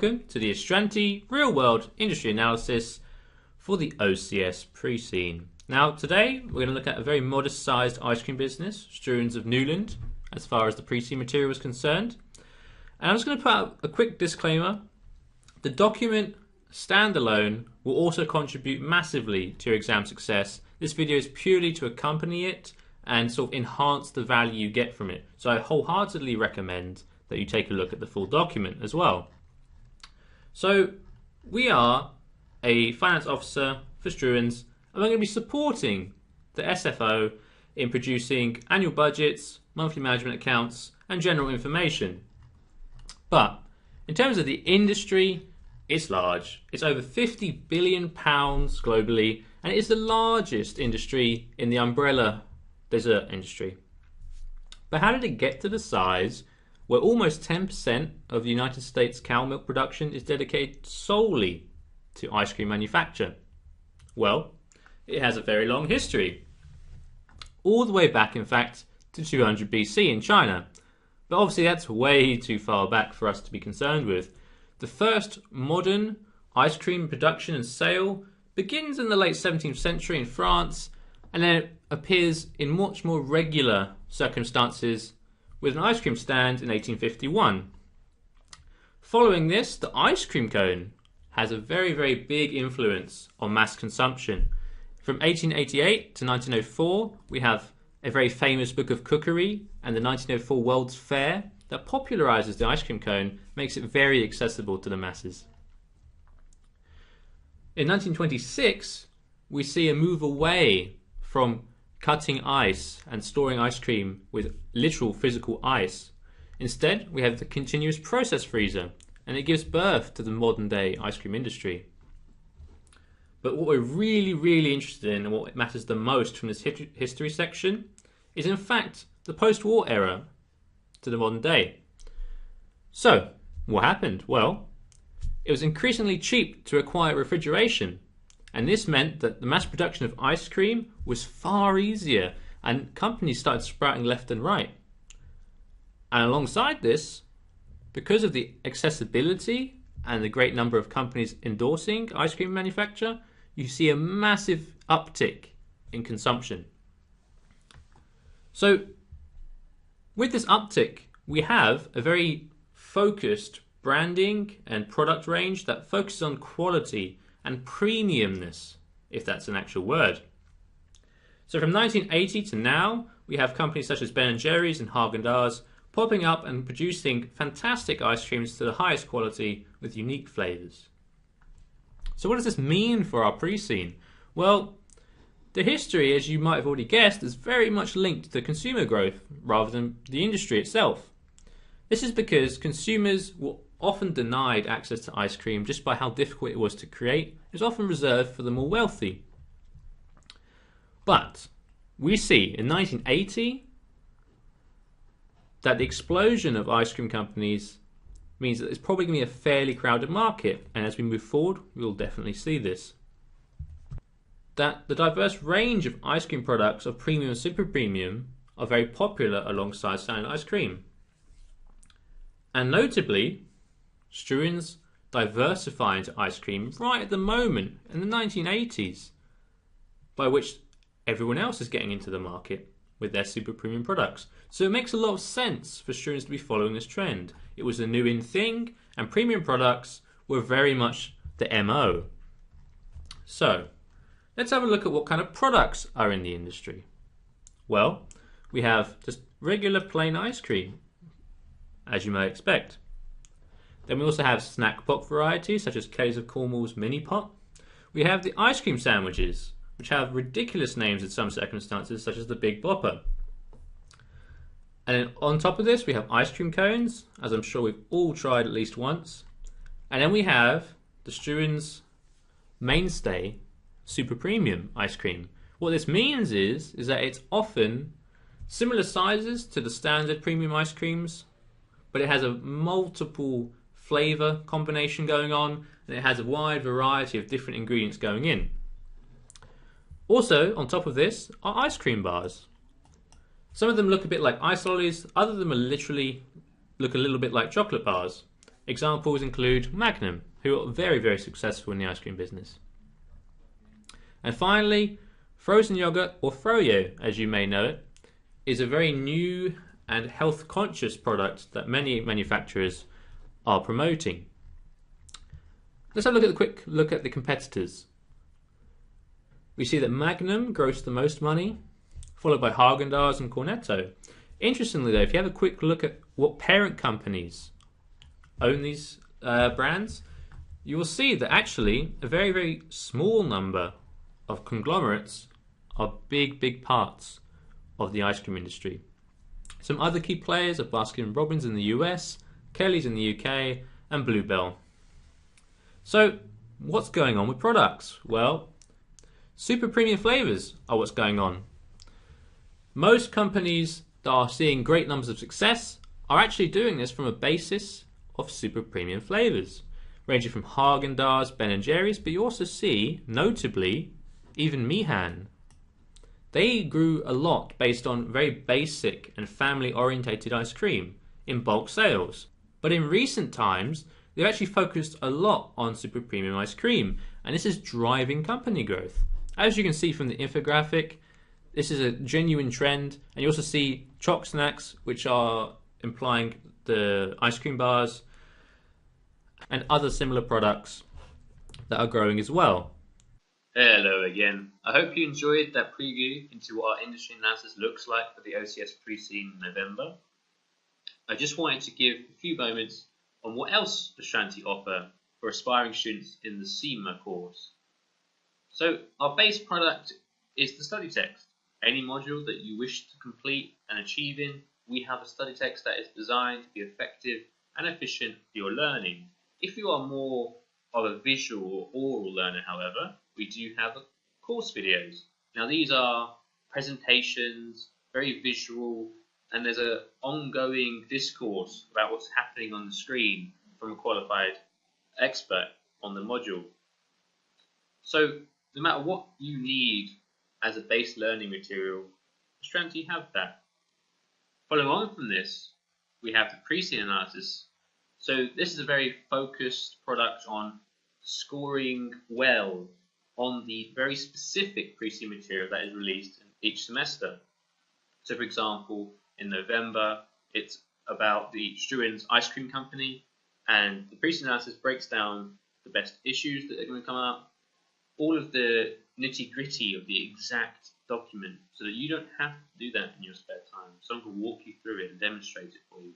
welcome to the Astranti real-world industry analysis for the OCS pre-scene. Now today we're going to look at a very modest-sized ice cream business, Struans of Newland, as far as the pre-scene material is concerned. And I'm just going to put out a quick disclaimer. The document standalone will also contribute massively to your exam success. This video is purely to accompany it and sort of enhance the value you get from it. So I wholeheartedly recommend that you take a look at the full document as well. So we are a finance officer for Struans, and we're going to be supporting the SFO in producing annual budgets, monthly management accounts, and general information. But in terms of the industry, it's large. It's over £50 billion globally, and it is the largest industry in the umbrella dessert industry. But how did it get to the size where almost 10% of the United States cow milk production is dedicated solely to ice cream manufacture? Well, it has a very long history. All the way back, in fact, to 200 BC in China. But obviously that's way too far back for us to be concerned with. The first modern ice cream production and sale begins in the late 17th century in France, and then it appears in much more regular circumstances with an ice cream stand in 1851. Following this, the ice cream cone has a very, very big influence on mass consumption. From 1888 to 1904, we have a very famous book of cookery and the 1904 World's Fair that popularizes the ice cream cone, makes it very accessible to the masses. In 1926, we see a move away from cutting ice and storing ice cream with literal physical ice. Instead, we have the continuous process freezer, and it gives birth to the modern day ice cream industry. But what we're really interested in, and what matters the most from this history section, is in fact the post-war era to the modern day. So, what happened? Well, it was increasingly cheap to acquire refrigeration, and this meant that the mass production of ice cream was far easier, and companies started sprouting left and right. And alongside this, because of the accessibility and the great number of companies endorsing ice cream manufacture, you see a massive uptick in consumption. So with this uptick, we have a very focused branding and product range that focuses on quality and premiumness, if that's an actual word. So from 1980 to now, we have companies such as Ben & Jerry's and Haagen-Dazs popping up and producing fantastic ice creams to the highest quality with unique flavors. So what does this mean for our pre-scene? Well, the history, as you might have already guessed, is very much linked to consumer growth rather than the industry itself. This is because consumers were often denied access to ice cream just by how difficult it was to create. It was often reserved for the more wealthy. But we see in 1980 that the explosion of ice cream companies means that it's probably going to be a fairly crowded market, and as we move forward we will definitely see this. That the diverse range of ice cream products of premium and super premium are very popular alongside standard ice cream. And notably, Struans diversify into ice cream right at the moment in the 1980s, by which everyone else is getting into the market with their super premium products. So it makes a lot of sense for Struans to be following this trend. It was a new in thing, and premium products were very much the MO. So let's have a look at what kind of products are in the industry. Well, we have just regular plain ice cream, as you may expect. Then we also have snack pot varieties such as Kelly's of Cornwall's Mini Pot. We have the ice cream sandwiches, which have ridiculous names in some circumstances such as the Big Bopper. And then on top of this we have ice cream cones, as I'm sure we've all tried at least once. And then we have the Struans mainstay super premium ice cream. What this means is that it's often similar sizes to the standard premium ice creams, but it has a multiple flavor combination going on, and it has a wide variety of different ingredients going in. Also, on top of this are ice cream bars. Some of them look a bit like ice lollies, other of them are literally look a little bit like chocolate bars. Examples include Magnum, who are very, very successful in the ice cream business. And finally, frozen yogurt, or froyo as you may know it, is a very new and health conscious product that many manufacturers are promoting. Let's have a quick look at the competitors. We see that Magnum grossed the most money, followed by Haagen-Dazs and Cornetto. Interestingly though, if you have a quick look at what parent companies own these brands, you will see that actually a very, very small number of conglomerates are big parts of the ice cream industry. Some other key players are Baskin-Robbins in the US, Kelly's in the UK, and Bluebell. So, what's going on with products? Well, super premium flavors are what's going on. Most companies that are seeing great numbers of success are actually doing this from a basis of super premium flavors, ranging from Haagen-Dazs, Ben & Jerry's, but you also see, notably, even Mihan. They grew a lot based on very basic and family-orientated ice cream in bulk sales. But in recent times, they've actually focused a lot on super premium ice cream, and this is driving company growth. As you can see from the infographic, this is a genuine trend, and you also see choc snacks, which are implying the ice cream bars, and other similar products that are growing as well. Hello again. I hope you enjoyed that preview into what our industry analysis looks like for the OCS pre-scene in November. I just wanted to give a few moments on what else Astranti offer for aspiring students in the CIMA course. So our base product is the study text. Any module that you wish to complete and achieve in, we have a study text that is designed to be effective and efficient for your learning. If you are more of a visual or oral learner, however, we do have course videos. Now these are presentations, very visual, and there's an ongoing discourse about what's happening on the screen from a qualified expert on the module. So no matter what you need as a base learning material, Astranti have that. Following on from this, we have the pre-scene analysis. So this is a very focused product on scoring well on the very specific pre-scene material that is released in each semester. So for example, in November, it's about the Struans ice cream company, and the pre-scene analysis breaks down the best issues that are going to come up, all of the nitty-gritty of the exact document, so that you don't have to do that in your spare time. Someone can walk you through it and demonstrate it for you.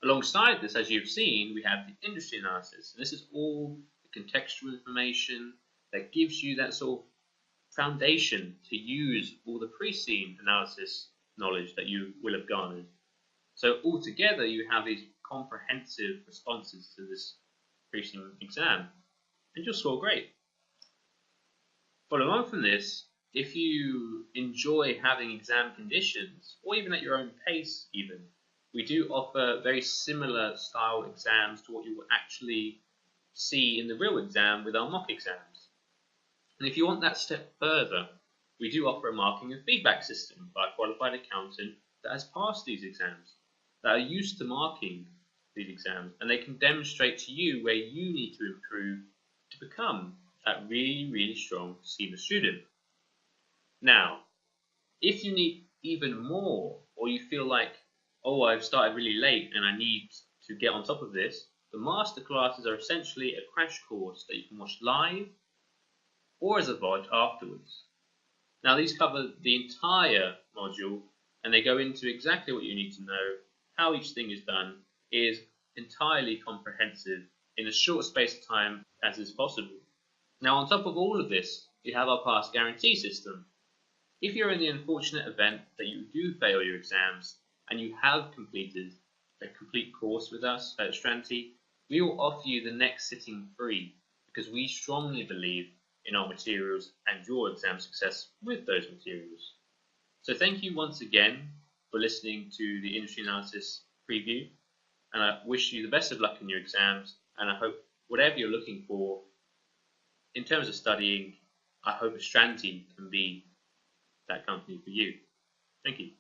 Alongside this, as you've seen, we have the industry analysis. And this is all the contextual information that gives you that sort of foundation to use all the pre-scene analysis knowledge that you will have garnered. So altogether, you have these comprehensive responses to this pre-scene exam, and you'll score great. Following on from this, if you enjoy having exam conditions, or even at your own pace even, we do offer very similar style exams to what you will actually see in the real exam with our mock exams. And if you want that step further, we do offer a marking and feedback system by a qualified accountant that has passed these exams, that are used to marking these exams, and they can demonstrate to you where you need to improve to become that really, really strong CIMA student. Now, if you need even more, or you feel like, oh, I've started really late and I need to get on top of this, the masterclasses are essentially a crash course that you can watch live or as a VOD afterwards. Now, these cover the entire module, and they go into exactly what you need to know, how each thing is done, is entirely comprehensive in as short a space of time as is possible. Now, on top of all of this, we have our pass guarantee system. If you're in the unfortunate event that you do fail your exams and you have completed a complete course with us at Astranti, we will offer you the next sitting free, because we strongly believe in our materials and your exam success with those materials. So thank you once again for listening to the industry analysis preview, and I wish you the best of luck in your exams, and I hope whatever you're looking for in terms of studying, I hope Astranti can be that company for you. Thank you.